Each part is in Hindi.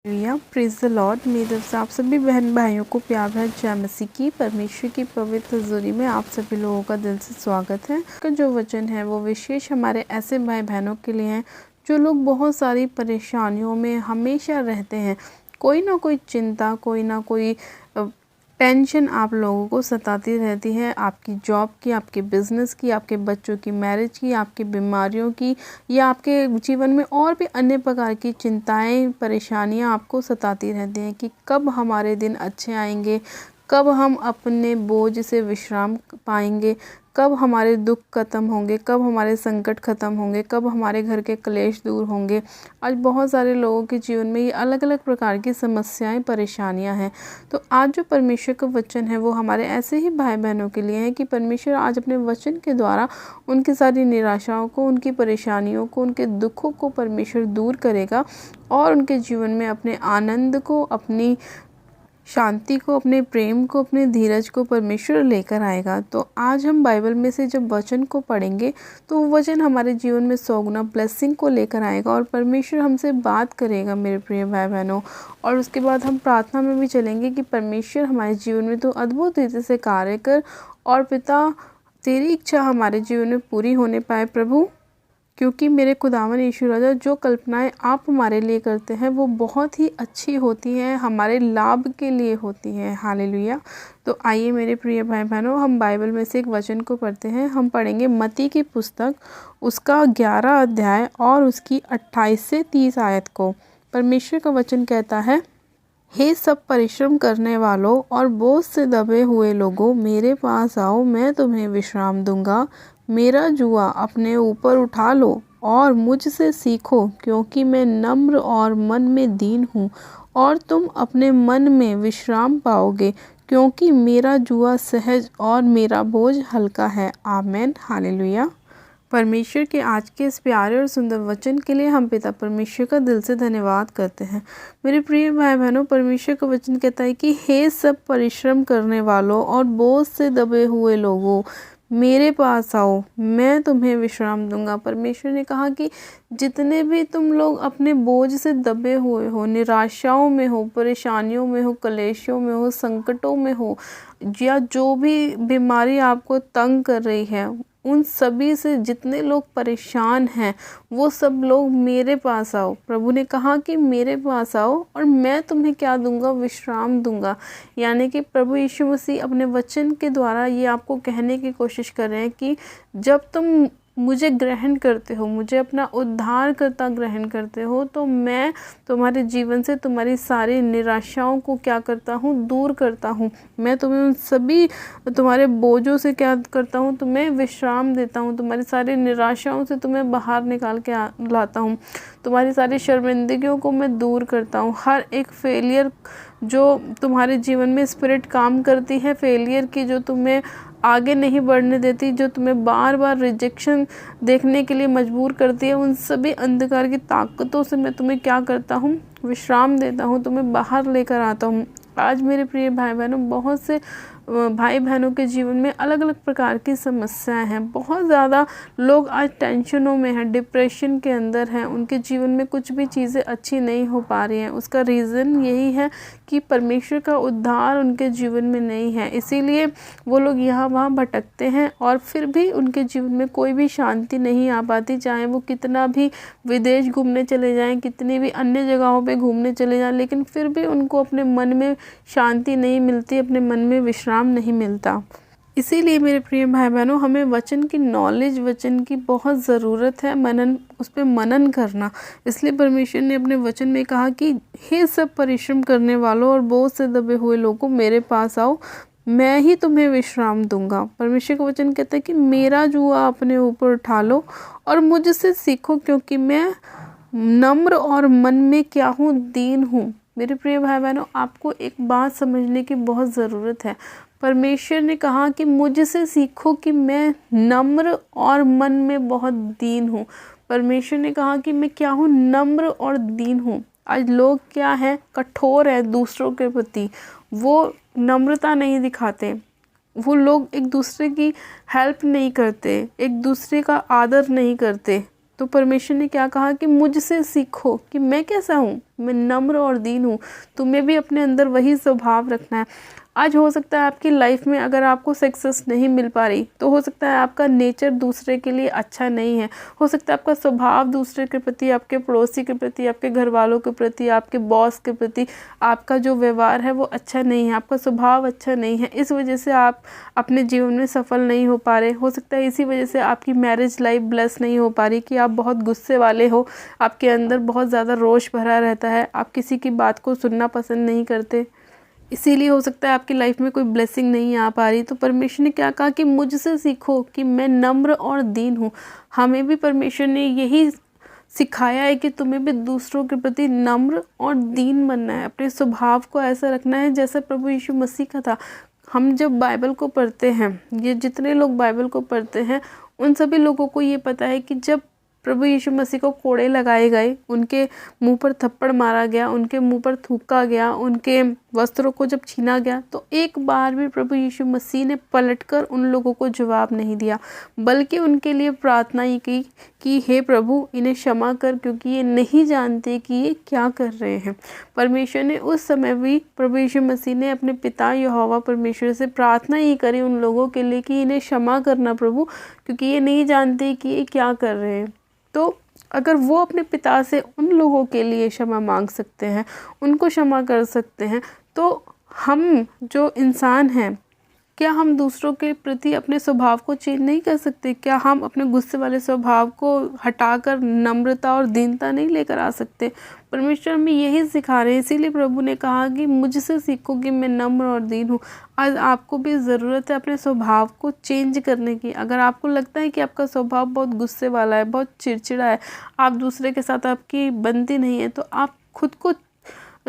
Hallelujah, praise the Lord. मेरी तरफ से आप सभी बहन भाइयों को प्यार भरा जय मसीह की परमेश्वर की पवित्र हजूरी में आप सभी लोगों का दिल से स्वागत है। का जो वचन है वो विशेष हमारे ऐसे भाई बहनों के लिए है जो लोग बहुत सारी परेशानियों में हमेशा रहते हैं। कोई ना कोई चिंता, कोई ना कोई टेंशन आप लोगों को सताती रहती है, आपकी जॉब की, आपके बिजनेस की, आपके बच्चों की मैरिज की, आपकी बीमारियों की, या आपके जीवन में और भी अन्य प्रकार की चिंताएं, परेशानियां आपको सताती रहती हैं कि कब हमारे दिन अच्छे आएंगे, कब हम अपने बोझ से विश्राम पाएंगे, कब हमारे दुख खत्म होंगे, कब हमारे संकट खत्म होंगे, कब हमारे घर के क्लेश दूर होंगे। आज बहुत सारे लोगों के जीवन में ये अलग अलग प्रकार की समस्याएं, परेशानियां हैं। तो आज जो परमेश्वर का वचन है वो हमारे ऐसे ही भाई बहनों के लिए है कि परमेश्वर आज अपने वचन के द्वारा उनकी सारी निराशाओं को, उनकी परेशानियों को, उनके दुखों को परमेश्वर दूर करेगा और उनके जीवन में अपने आनंद को, अपनी शांति को, अपने प्रेम को, अपने धीरज को परमेश्वर लेकर आएगा। तो आज हम बाइबल में से जब वचन को पढ़ेंगे तो वो वचन हमारे जीवन में 100 गुना ब्लेसिंग को लेकर आएगा और परमेश्वर हमसे बात करेगा मेरे प्रिय भाई बहनों। और उसके बाद हम प्रार्थना में भी चलेंगे कि परमेश्वर हमारे जीवन में तो अद्भुत रीति से कार्य कर और पिता तेरी इच्छा हमारे जीवन में पूरी होने पाए प्रभु, क्योंकि मेरे खुदावन यीशु राजा जो कल्पनाएं आप हमारे लिए करते हैं वो बहुत ही अच्छी होती हैं, हमारे लाभ के लिए होती हैं। हालेलुया। तो आइए मेरे प्रिय भाई बहनों, हम बाइबल में से एक वचन को पढ़ते हैं। हम पढ़ेंगे मत्ती की पुस्तक, उसका 11 अध्याय और उसकी 28 से 30 आयत को। परमेश्वर का वचन कहता है, हे सब परिश्रम करने वालों और बोझ से दबे हुए लोगों, मेरे पास आओ, मैं तुम्हें विश्राम दूंगा। मेरा जुआ अपने ऊपर उठा लो और मुझसे सीखो, क्योंकि मैं नम्र और मन में दीन हूँ, और तुम अपने मन में विश्राम पाओगे, क्योंकि मेरा जुआ सहज और मेरा बोझ हल्का है। आमेन। हालेलुया। परमेश्वर के आज के इस प्यारे और सुंदर वचन के लिए हम पिता परमेश्वर का दिल से धन्यवाद करते हैं। मेरे प्रिय भाई बहनों, परमेश्वर का वचन कहता है कि हे सब परिश्रम करने वालों और बोझ से दबे हुए लोगों, मेरे पास आओ, मैं तुम्हें विश्राम दूंगा। परमेश्वर ने कहा कि जितने भी तुम लोग अपने बोझ से दबे हुए हो, निराशाओं में हो, परेशानियों में हो, क्लेशों में हो, संकटों में हो, या जो भी बीमारी आपको तंग कर रही है, उन सभी से जितने लोग परेशान हैं वो सब लोग मेरे पास आओ। प्रभु ने कहा कि मेरे पास आओ और मैं तुम्हें क्या दूंगा? विश्राम दूंगा। यानी कि प्रभु यीशु मसीह अपने वचन के द्वारा ये आपको कहने की कोशिश कर रहे हैं कि जब तुम मुझे ग्रहण करते हो, मुझे अपना उद्धारकर्ता ग्रहण करते हो, तो मैं तुम्हारे जीवन से तुम्हारी सारी निराशाओं को क्या करता हूँ? दूर करता हूँ। मैं तुम्हें उन सभी तुम्हारे बोझों से क्या करता हूँ? तुम्हें विश्राम देता हूँ। तुम्हारी सारी निराशाओं से तुम्हें बाहर निकाल के लाता हूँ। तुम्हारी सारी शर्मिंदगियों को मैं दूर करता हूँ। हर एक फेलियर जो तुम्हारे जीवन में स्पिरिट काम करती है, फेलियर की, जो तुम्हें आगे नहीं बढ़ने देती, जो तुम्हें बार बार रिजेक्शन देखने के लिए मजबूर करती है, उन सभी अंधकार की ताकतों से मैं तुम्हें क्या करता हूँ? विश्राम देता हूँ, तुम्हें बाहर लेकर आता हूँ। आज मेरे प्रिय भाई बहनों, बहुत से भाई बहनों के जीवन में अलग अलग प्रकार की समस्याएं हैं। बहुत ज़्यादा लोग आज टेंशनों में हैं, डिप्रेशन के अंदर हैं, उनके जीवन में कुछ भी चीज़ें अच्छी नहीं हो पा रही हैं। उसका रीज़न यही है कि परमेश्वर का उद्धार उनके जीवन में नहीं है, इसीलिए वो लोग यहाँ वहाँ भटकते हैं और फिर भी उनके जीवन में कोई भी शांति नहीं आ पाती। चाहे वो कितना भी विदेश घूमने चले जाएं, कितनी भी अन्य जगहों पे घूमने चले जाएं, लेकिन फिर भी उनको अपने मन में शांति नहीं मिलती, अपने मन में विश्राम नहीं मिलता। इसीलिए मेरे प्रिय भाई बहनों, हमें वचन की नॉलेज, वचन की बहुत ज़रूरत है, मनन, उस पर मनन करना। इसलिए परमेश्वर ने अपने वचन में कहा कि हे सब परिश्रम करने वालों और बोझ से दबे हुए लोगों, मेरे पास आओ, मैं ही तुम्हें विश्राम दूंगा। परमेश्वर का वचन कहता है कि मेरा जुआ अपने ऊपर उठा लो और मुझसे सीखो, क्योंकि मैं नम्र और मन में क्या हूँ? दीन हूँ। मेरे प्रिय भाई बहनों, आपको एक बात समझने की बहुत ज़रूरत है। परमेश्वर ने कहा कि मुझसे सीखो कि मैं नम्र और मन में बहुत दीन हूँ। परमेश्वर ने कहा कि मैं क्या हूँ? नम्र और दीन हूँ। आज लोग क्या है? कठोर है दूसरों के प्रति, वो नम्रता नहीं दिखाते, वो लोग एक दूसरे की हेल्प नहीं करते, एक दूसरे का आदर नहीं करते। तो परमेश्वर ने क्या कहा कि मुझसे सीखो कि मैं कैसा हूँ। मैं नम्र और दीन हूँ। तुम्हें भी अपने अंदर वही स्वभाव रखना है। आज हो सकता है आपकी लाइफ में अगर आपको सक्सेस नहीं मिल पा रही, तो हो सकता है आपका नेचर दूसरे के लिए अच्छा नहीं है, हो सकता है आपका स्वभाव दूसरे के प्रति, आपके पड़ोसी के प्रति, आपके घर वालों के प्रति, आपके बॉस के प्रति आपका जो व्यवहार है वो अच्छा नहीं है, आपका स्वभाव अच्छा नहीं है। इस वजह से आप अपने जीवन में सफल नहीं हो पा रहे। हो सकता है इसी वजह से आपकी मैरिज लाइफ ब्लेस नहीं हो पा रही कि आप बहुत गुस्से वाले हो, आपके अंदर बहुत ज़्यादा रोष भरा रहता है, आप किसी की बात को सुनना पसंद नहीं करते, इसीलिए हो सकता है आपकी लाइफ में कोई ब्लेसिंग नहीं आ पा रही। तो परमेश्वर ने क्या कहा कि मुझसे सीखो कि मैं नम्र और दीन हूँ। हमें भी परमेश्वर ने यही सिखाया है कि तुम्हें भी दूसरों के प्रति नम्र और दीन बनना है, अपने स्वभाव को ऐसा रखना है जैसा प्रभु यीशु मसीह का था। हम जब बाइबल को पढ़ते हैं, ये जितने लोग बाइबल को पढ़ते हैं उन सभी लोगों को ये पता है कि जब प्रभु यीशु मसीह को कोड़े लगाए गए, उनके मुंह पर थप्पड़ मारा गया, उनके मुंह पर थूका गया, उनके वस्त्रों को जब छीना गया, तो एक बार भी प्रभु यीशु मसीह ने पलटकर उन लोगों को जवाब नहीं दिया, बल्कि उनके लिए प्रार्थना ही की कि हे प्रभु इन्हें क्षमा कर, क्योंकि ये नहीं जानते कि ये क्या कर रहे हैं। परमेश्वर ने उस समय भी प्रभु यीशु मसीह ने अपने पिता यहोवा परमेश्वर से प्रार्थना ही करी उन लोगों के लिए कि इन्हें क्षमा करना प्रभु, क्योंकि ये नहीं जानते कि ये क्या कर रहे हैं। तो अगर वो अपने पिता से उन लोगों के लिए क्षमा मांग सकते हैं, उनको क्षमा कर सकते हैं, तो हम जो इंसान हैं, क्या हम दूसरों के प्रति अपने स्वभाव को चेंज नहीं कर सकते? क्या हम अपने गुस्से वाले स्वभाव को हटाकर नम्रता और दीनता नहीं लेकर आ सकते? परमेश्वर हमें यही सिखा रहे हैं, इसीलिए प्रभु ने कहा कि मुझसे सीखो कि मैं नम्र और दीन हूँ। आज आपको भी ज़रूरत है अपने स्वभाव को चेंज करने की। अगर आपको लगता है कि आपका स्वभाव बहुत गुस्से वाला है, बहुत चिड़चिड़ा है, आप दूसरे के साथ आपकी बनती नहीं है, तो आप खुद को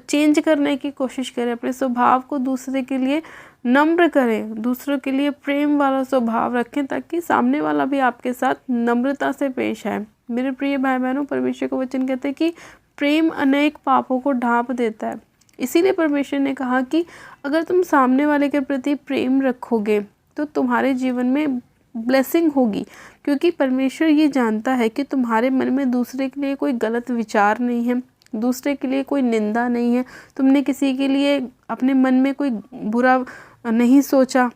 चेंज करने की कोशिश करें, अपने स्वभाव को दूसरे के लिए नम्र करें, दूसरों के लिए प्रेम वाला स्वभाव रखें, ताकि सामने वाला भी आपके साथ नम्रता से पेश आए। मेरे प्रिय भाई बहनों, परमेश्वर का वचन कहते हैं कि प्रेम अनेक पापों को ढांप देता है। इसीलिए परमेश्वर ने कहा कि अगर तुम सामने वाले के प्रति प्रेम रखोगे तो तुम्हारे जीवन में ब्लेसिंग होगी, क्योंकि परमेश्वर ये जानता है कि तुम्हारे मन में दूसरे के लिए कोई गलत विचार नहीं है, दूसरे के लिए कोई निंदा नहीं है, तुमने किसी के लिए अपने मन में कोई बुरा नहीं सोचा,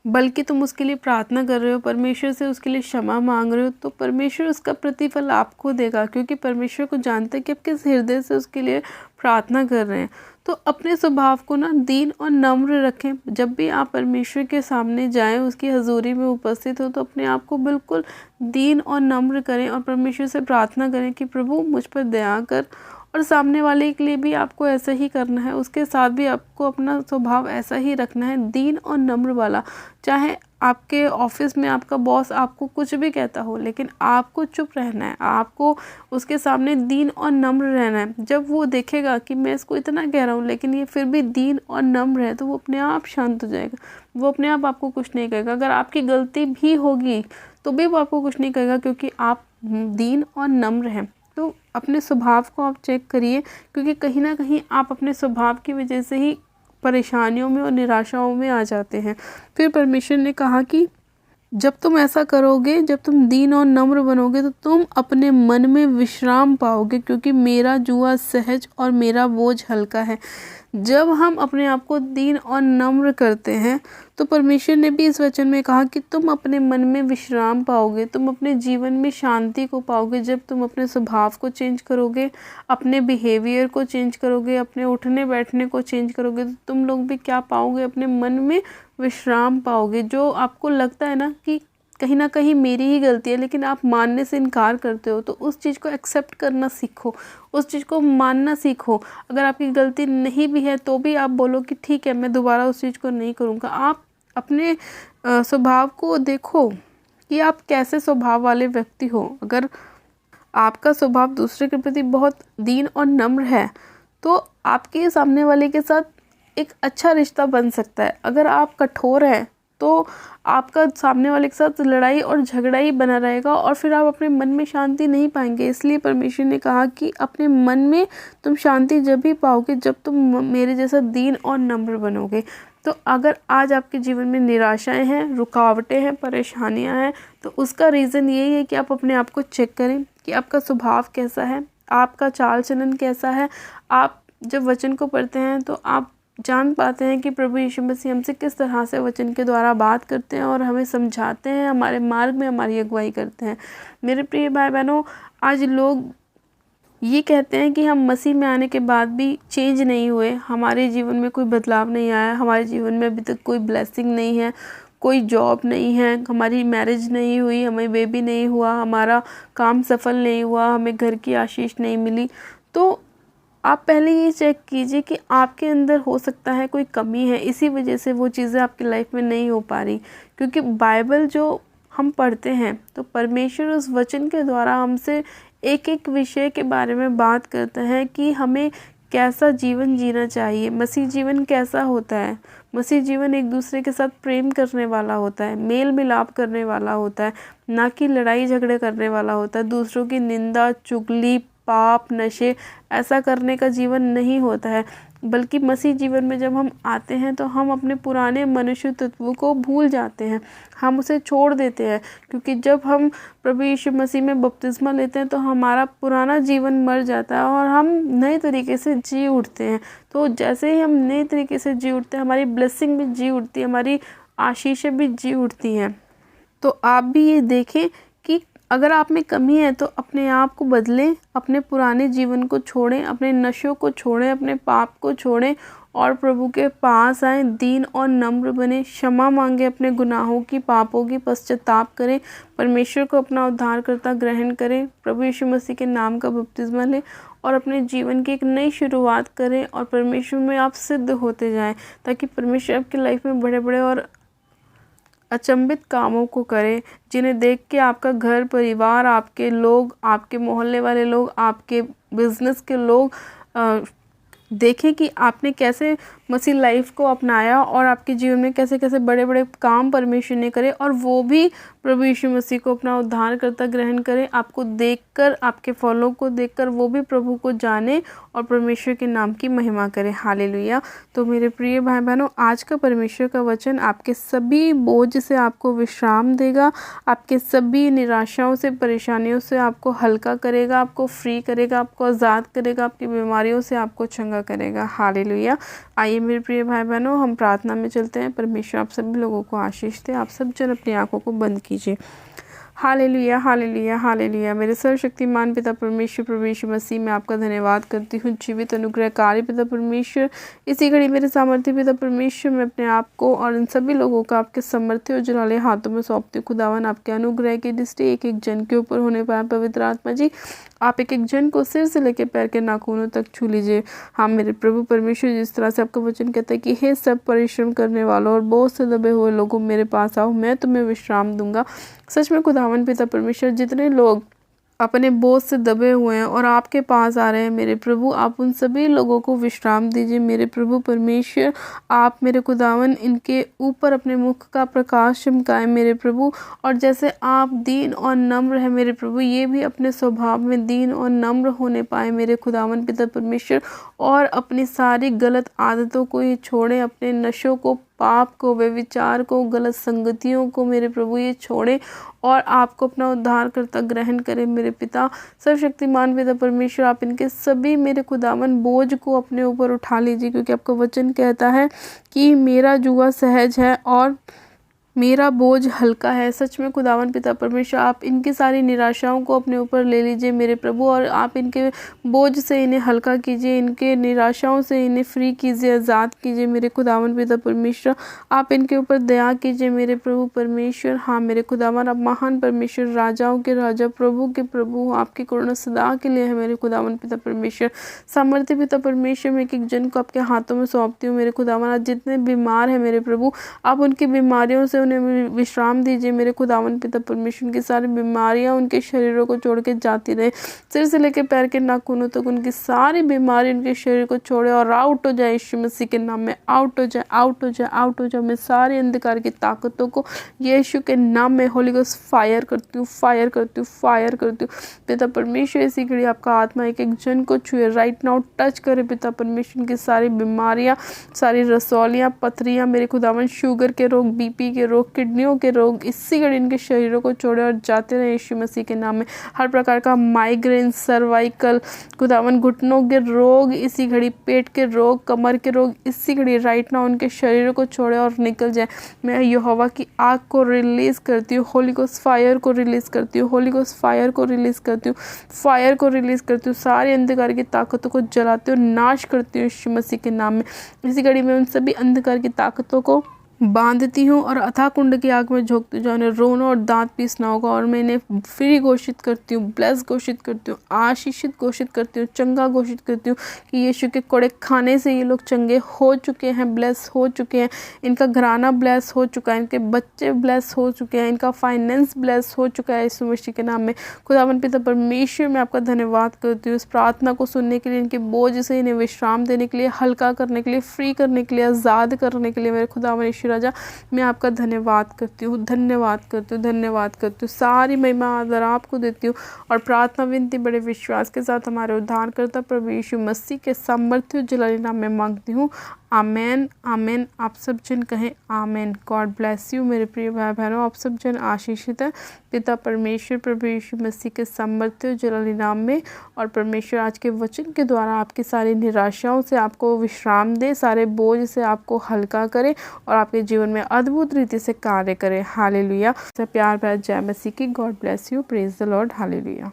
बल्कि तुम उसके लिए प्रार्थना कर रहे हो, परमेश्वर से उसके लिए क्षमा मांग रहे हो, तो परमेश्वर उसका प्रतिफल आपको देगा, क्योंकि परमेश्वर को जानते हैं कि आप किस हृदय से उसके लिए प्रार्थना कर रहे हैं। तो अपने स्वभाव को ना दीन और नम्र रखें। जब भी आप परमेश्वर के सामने जाएं, उसकी हजूरी में उपस्थित हो, तो अपने आप को बिल्कुल दीन और नम्र करें और परमेश्वर से प्रार्थना करें कि प्रभु मुझ पर दया कर। और सामने वाले के लिए भी आपको ऐसा ही करना है, उसके साथ भी आपको अपना स्वभाव ऐसा ही रखना है, दीन और नम्र वाला। चाहे आपके ऑफिस में आपका बॉस आपको कुछ भी कहता हो, लेकिन आपको चुप रहना है, आपको उसके सामने दीन और नम्र रहना है। जब वो देखेगा कि मैं इसको इतना कह रहा हूँ लेकिन ये फिर भी दीन और नम्र है, तो वो अपने आप शांत हो जाएगा, वो अपने आप आपको कुछ नहीं कहेगा। अगर आपकी गलती भी होगी तो भी वो आपको कुछ नहीं कहेगा, क्योंकि आप दीन और नम्र हैं। तो अपने स्वभाव को आप चेक करिए, क्योंकि कहीं ना कहीं आप अपने स्वभाव की वजह से ही परेशानियों में और निराशाओं में आ जाते हैं। फिर परमेश्वर ने कहा कि जब तुम ऐसा करोगे, जब तुम दीन और नम्र बनोगे, तो तुम अपने मन में विश्राम पाओगे, क्योंकि मेरा जुआ सहज और मेरा बोझ हल्का है। जब हम अपने आप को दीन और नम्र करते हैं, तो परमेश्वर ने भी इस वचन में कहा कि तुम अपने मन में विश्राम पाओगे, तुम अपने जीवन में शांति को पाओगे। जब तुम अपने स्वभाव को चेंज करोगे, अपने बिहेवियर को चेंज करोगे, अपने उठने बैठने को चेंज करोगे, तो तुम लोग भी क्या पाओगे? अपने मन में विश्राम पाओगे। जो आपको लगता है ना कि कहीं ना कहीं मेरी ही गलती है, लेकिन आप मानने से इनकार करते हो, तो उस चीज़ को एक्सेप्ट करना सीखो, उस चीज़ को मानना सीखो। अगर आपकी गलती नहीं भी है तो भी आप बोलो कि ठीक है, मैं दोबारा उस चीज़ को नहीं करूँगा। आप अपने स्वभाव को देखो कि आप कैसे स्वभाव वाले व्यक्ति हो। अगर आपका स्वभाव दूसरे के प्रति बहुत दीन और नम्र है, तो आपके सामने वाले के साथ एक अच्छा रिश्ता बन सकता है। अगर आप कठोर हैं तो आपका सामने वाले के साथ लड़ाई और झगड़ा ही बना रहेगा, और फिर आप अपने मन में शांति नहीं पाएंगे। इसलिए परमेश्वर ने कहा कि अपने मन में तुम शांति जब भी पाओगे जब तुम मेरे जैसा दीन और नम्र बनोगे। तो अगर आज आपके जीवन में निराशाएं हैं, रुकावटें हैं, परेशानियां हैं, तो उसका रीज़न यही है कि आप अपने आप को चेक करें कि आपका स्वभाव कैसा है, आपका चाल चलन कैसा है। आप जब वचन को पढ़ते हैं तो आप जान पाते हैं कि प्रभु यीशु मसीह हमसे किस तरह से वचन के द्वारा बात करते हैं और हमें समझाते हैं, हमारे मार्ग में हमारी अगुवाई करते हैं। मेरे प्रिय भाई बहनों, आज लोग ये कहते हैं कि हम मसीह में आने के बाद भी चेंज नहीं हुए, हमारे जीवन में कोई बदलाव नहीं आया, हमारे जीवन में अभी तक कोई ब्लेसिंग नहीं है, कोई जॉब नहीं है, हमारी मैरिज नहीं हुई, हमें बेबी नहीं हुआ, हमारा काम सफल नहीं हुआ, हमें घर की आशीष नहीं मिली। तो आप पहले ये चेक कीजिए कि आपके अंदर हो सकता है कोई कमी है, इसी वजह से वो चीज़ें आपकी लाइफ में नहीं हो पा रही। क्योंकि बाइबल जो हम पढ़ते हैं तो परमेश्वर उस वचन के द्वारा हमसे एक एक विषय के बारे में बात करता है कि हमें कैसा जीवन जीना चाहिए। मसीह जीवन कैसा होता है। मसीह जीवन एक दूसरे के साथ प्रेम करने वाला होता है, मेल मिलाप करने वाला होता है, ना कि लड़ाई झगड़े करने वाला होता है। दूसरों की निंदा, चुगली, पाप, नशे ऐसा करने का जीवन नहीं होता है। बल्कि मसीह जीवन में जब हम आते हैं तो हम अपने पुराने मनुष्य तत्वों को भूल जाते हैं, हम उसे छोड़ देते हैं। क्योंकि जब हम प्रभु यीशु मसीह में बपतिस्मा लेते हैं तो हमारा पुराना जीवन मर जाता है और हम नए तरीके से जी उठते हैं। तो जैसे ही हम नए तरीके से जी उठते हैं, हमारी ब्लेसिंग भी जी उठती है, हमारी आशीषें भी जी उठती हैं। तो आप भी ये देखें कि अगर आप में कमी है तो अपने आप को बदलें, अपने पुराने जीवन को छोड़ें, अपने नशों को छोड़ें, अपने पाप को छोड़ें और प्रभु के पास आएँ, दीन और नम्र बने, क्षमा मांगे, अपने गुनाहों की, पापों की पश्चाताप करें, परमेश्वर को अपना उद्धारकर्ता ग्रहण करें, प्रभु यीशु मसीह के नाम का बपतिस्मा लें और अपने जीवन की एक नई शुरुआत करें और परमेश्वर में आप सिद्ध होते जाएं, ताकि परमेश्वर आपकी लाइफ में बड़े बड़े और अचंभित कामों को करे, जिन्हें देख के आपका घर परिवार, आपके लोग, आपके मोहल्ले वाले लोग, आपके बिजनेस के लोग देखें कि आपने कैसे मसीह लाइफ को अपनाया और आपके जीवन में कैसे कैसे बड़े बड़े काम परमेश्वर ने करे, और वो भी प्रभु यीशु मसीह को अपना उद्धारकर्ता ग्रहण करें। आपको देखकर, आपके फलों को देखकर वो भी प्रभु को जाने और परमेश्वर के नाम की महिमा करें। हालेलुया। तो मेरे प्रिय भाई बहनों, आज का परमेश्वर का वचन आपके सभी बोझ से आपको विश्राम देगा, आपके सभी निराशाओं से, परेशानियों से आपको हल्का करेगा, आपको फ्री करेगा, आपको आज़ाद करेगा, आपकी बीमारियों से आपको चंगा करेगा। हालेलुया। आइए मेरे प्रिय भाई बहनों, हम प्रार्थना में चलते हैं। परमेश्वर आप सभी लोगों को आशीष दे। आप सब जन अपनी आंखों को बंद कीजिए। Hallelujah, hallelujah, hallelujah. मेरे सर्वशक्तिमान पिता परमेश्वर, प्रभु यीशु मसीह में आपका धन्यवाद करती हूँ। जीवित अनुग्रहकारी पिता परमेश्वर, इसी घड़ी मेरे सामर्थ्य पिता परमेश्वर, मैं अपने आप को और इन सभी लोगों को आपके समर्थ्य और जलाले हाथों में सौंपती हूँ। खुदावन, आपके अनुग्रह की दृष्टि एक एक जन के ऊपर होने पाए। पवित्र आत्मा जी, आप एक एक जन को सिर से लेकर पैर के नाखूनों तक छू लीजिए। हाँ मेरे प्रभु परमेश्वर, जिस तरह से आपका वचन कहता है कि हे सब परिश्रम करने वालों और बोझ से दबे हुए लोगों, मेरे पास आओ, मैं तुम्हें विश्राम दूंगा। सच में खुदावन पिता परमेश्वर, जितने लोग अपने बोझ से दबे हुए हैं और आपके पास आ रहे हैं, मेरे प्रभु आप उन सभी लोगों को विश्राम दीजिए। मेरे प्रभु परमेश्वर, आप मेरे खुदावन इनके ऊपर अपने मुख का प्रकाश चमकाएं मेरे प्रभु, और जैसे आप दीन और नम्र है मेरे प्रभु, ये भी अपने स्वभाव में दीन और नम्र होने पाए मेरे खुदावन पिता परमेश्वर, और अपनी सारी गलत आदतों को ये छोड़ें, अपने नशों को, पाप को, व्यभिचार को, गलत संगतियों को मेरे प्रभु ये छोड़ें और आपको अपना उद्धारकर्ता ग्रहण करें मेरे पिता। सर्वशक्तिमान पिता परमेश्वर, आप इनके सभी मेरे खुदावन बोझ को अपने ऊपर उठा लीजिए, क्योंकि आपका वचन कहता है कि मेरा जुआ सहज है और मेरा बोझ हल्का है। सच में खुदावन पिता परमेश्वर, आप इनकी सारी निराशाओं को अपने ऊपर ले लीजिए मेरे प्रभु, और आप इनके बोझ से इन्हें हल्का कीजिए, इनके निराशाओं से इन्हें फ्री कीजिए, आज़ाद कीजिए मेरे खुदावन पिता परमेश्वर। आप इनके ऊपर दया कीजिए मेरे प्रभु परमेश्वर। हाँ मेरे खुदावन, आप महान परमेश्वर, राजाओं के राजा, प्रभु के प्रभु, आपकी करुणा सदा के लिए है मेरे खुदावन पिता परमेश्वर। सामर्थ्य पिता परमेश्वर, मैं एक एक जन को आपके हाथों में सौंपती हूँ मेरे खुदावन। आज जितने बीमार हैं मेरे प्रभु, आप उनकी बीमारियों से उन्हें विश्राम दीजिए मेरे खुदावन पिता परमेश्वर। की सारी बीमारियां उनके शरीरों को छोड़ के जाती रहे, सिर से लेकर पैर के नाखूनों तक उनकी सारी बीमारी उनके शरीर को छोड़े और आउट हो जाए यीशु मसीह के नाम में। आउट हो जाए, आउट हो जाए, आउट हो जाए। मैं सारी अंधकार की ताकतों को यीशु के नाम में होली गोस्ट फायर करती हूँ, फायर करती हूँ, फायर करती हूँ पिता परमेश्वर। इसी घड़ी आपका आत्मा एक एक जन को छुए, राइट नाउ टच करे पिता परमेश्वर। की सारी बीमारियां, सारी रसौलियां, पथरियां मेरे खुदावन, शुगर के रोग, बीपी के रोग, रोग, किडनियों के रोग इसी घड़ी इनके शरीरों को छोड़े और जाते रहे यीशु मसीह के नाम में। हर प्रकार का माइग्रेन, सर्वाइकल, खुदावन घुटनों के रोग इसी घड़ी, पेट के रोग, कमर के रोग इसी घड़ी राइट नाउ उनके शरीरों को छोड़े और निकल जाए। मैं यहोवा की आग को रिलीज करती हूँ, होली गोस्ट फायर को रिलीज करती हूँ, होली गोस्ट फायर को रिलीज करती हूँ, फायर को रिलीज करती हूँ। सारे अंधकार की ताकतों को जलाती हूँ, नाश करती हूँ यीशु मसीह के नाम में। इसी घड़ी में उन सभी अंधकार की ताकतों को बांधती हूँ और अथाह कुंड की आग में झोंकती हूँ, जहाँ उन्हें रोना और दांत पीसना होगा। और मैं इन्हें फ्री घोषित करती हूँ, ब्लेस घोषित करती हूँ, आशीषित घोषित करती हूँ, चंगा घोषित करती हूँ कि यीशु के कोड़े खाने से ये लोग चंगे हो चुके हैं, ब्लेस हो चुके हैं। इनका घराना ब्लेस हो चुका है, इनके बच्चे ब्लेस हो चुके हैं, इनका फाइनेंस ब्लेस हो चुका है यीशु मसीह के नाम में। खुदावन पिता परमेश्वर, मैं आपका धन्यवाद करती हूँ इस प्रार्थना को सुनने के लिए, इनके बोझ से इन्हें विश्राम देने के लिए, हल्का करने के लिए, फ्री करने के लिए, आज़ाद करने के लिए। मेरे खुदावन राजा, मैं आपका धन्यवाद करती हूँ, धन्यवाद करती हूँ, धन्यवाद करती हूँ। सारी महिमा आदर आपको देती हूँ और प्रार्थना विनती बड़े विश्वास के साथ हमारे उद्धारकर्ता प्रभु यीशु मसीह के सामर्थ्य जलाली नाम में मांगती हूँ। आमेन, आमेन। आप सब जन कहें आमेन। गॉड ब्लेस यू मेरे प्रिय भाई बहनों, आप सब जन आशीषित है पिता परमेश्वर प्रभु यीशु मसीह के सामर्थ्य जलाली नाम में। और परमेश्वर आज के वचन के द्वारा आपकी सारी निराशाओं से आपको विश्राम दे, सारे बोझ से आपको हल्का करे और आपके जीवन में अद्भुत रीति से कार्य करे। हालेलुया। प्यार भरा जय मसीह की। God bless you. Praise the Lord. Hallelujah.